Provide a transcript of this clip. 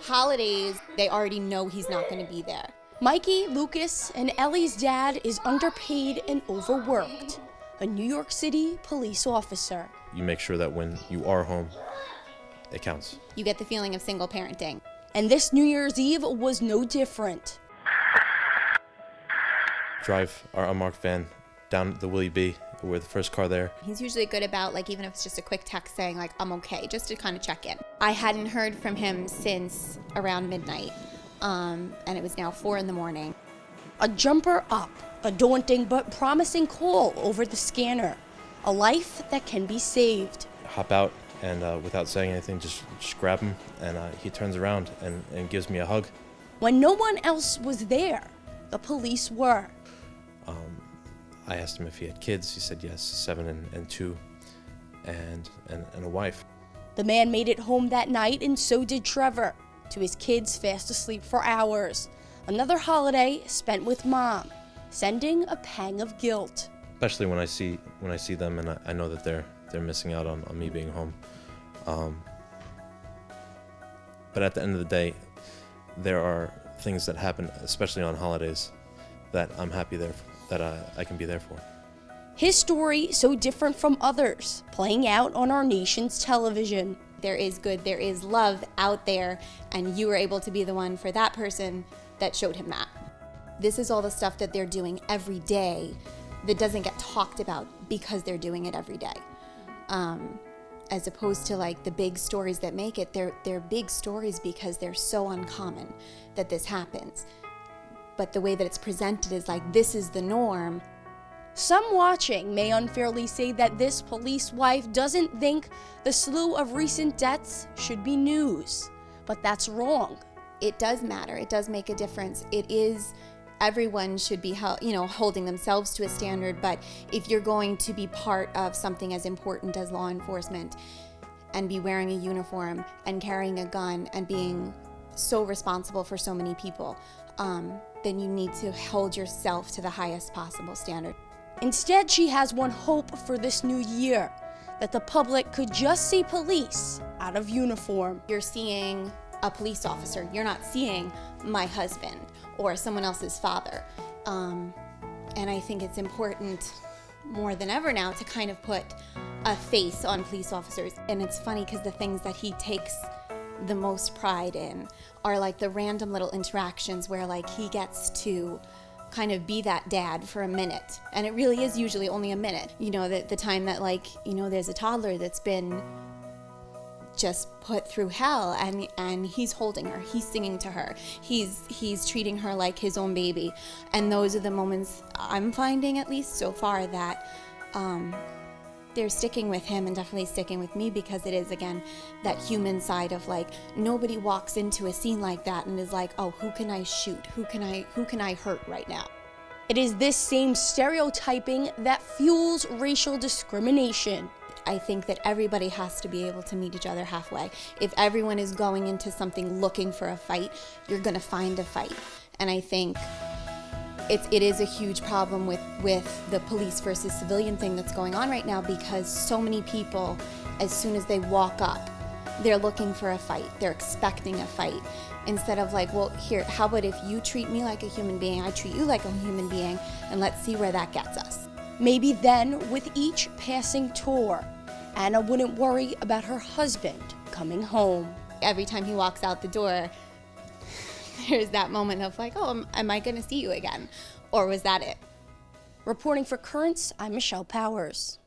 Holidays, they already know he's not going to be there. Mikey, Lucas, and Ellie's dad is underpaid and overworked. A New York City police officer. You make sure that when you are home, it counts. You get the feeling of single parenting. And this New Year's Eve was no different. Drive our unmarked van down the Willie B. We're the first car there. He's usually good about, like, even if it's just a quick text saying, like, I'm okay, just to kind of check in. I hadn't heard from him since around midnight, and it was now 4 a.m. A jumper up, a daunting but promising call over the scanner. A life that can be saved. Hop out and without saying anything, just grab him, and he turns around and gives me a hug. When no one else was there, the police were. I asked him if he had kids. He said yes, 7 and 2, and a wife. The man made it home that night, and so did Trevor, to his kids fast asleep for hours. Another holiday spent with Mom, sending a pang of guilt. Especially when I see them, and I know that they're missing out on me being home. But at the end of the day, there are things that happen, especially on holidays, that I'm happy that I can be there for. His story so different from others, playing out on our nation's television. There is good, there is love out there, and you were able to be the one for that person that showed him that. This is all the stuff that they're doing every day that doesn't get talked about because they're doing it every day. As opposed to, like, the big stories that make it, they're big stories because they're so uncommon that this happens. But the way that it's presented is like, this is the norm. Some watching may unfairly say that this police wife doesn't think the slew of recent deaths should be news. But that's wrong. It does matter. It does make a difference. It is, everyone should be holding themselves to a standard, but if you're going to be part of something as important as law enforcement and be wearing a uniform and carrying a gun and being so responsible for so many people, then you need to hold yourself to the highest possible standard. Instead, she has one hope for this new year, that the public could just see police out of uniform. You're seeing a police officer. You're not seeing my husband or someone else's father. And I think it's important more than ever now to kind of put a face on police officers. And it's funny because the things that he takes the most pride in are like the random little interactions where, like, he gets to kind of be that dad for a minute, and it really is usually only a minute. You know, the time that, like, you know, there's a toddler that's been just put through hell, and he's holding her, he's singing to her, he's treating her like his own baby. And those are the moments I'm finding, at least so far, that they're sticking with him and definitely sticking with me, because it is, again, that human side of, like, nobody walks into a scene like that and is like, oh, who can I shoot? Who can I hurt right now? It is this same stereotyping that fuels racial discrimination. I think that everybody has to be able to meet each other halfway. If everyone is going into something looking for a fight, you're going to find a fight. And I think it is a huge problem with the police versus civilian thing that's going on right now, because so many people, as soon as they walk up, they're looking for a fight. They're expecting a fight. Instead of, like, well, here, how about if you treat me like a human being, I treat you like a human being, and let's see where that gets us. Maybe then, with each passing tour, Anna wouldn't worry about her husband coming home. Every time he walks out the door, there's that moment of, like, oh, am I going to see you again? Or was that it? Reporting for Currents, I'm Michelle Powers.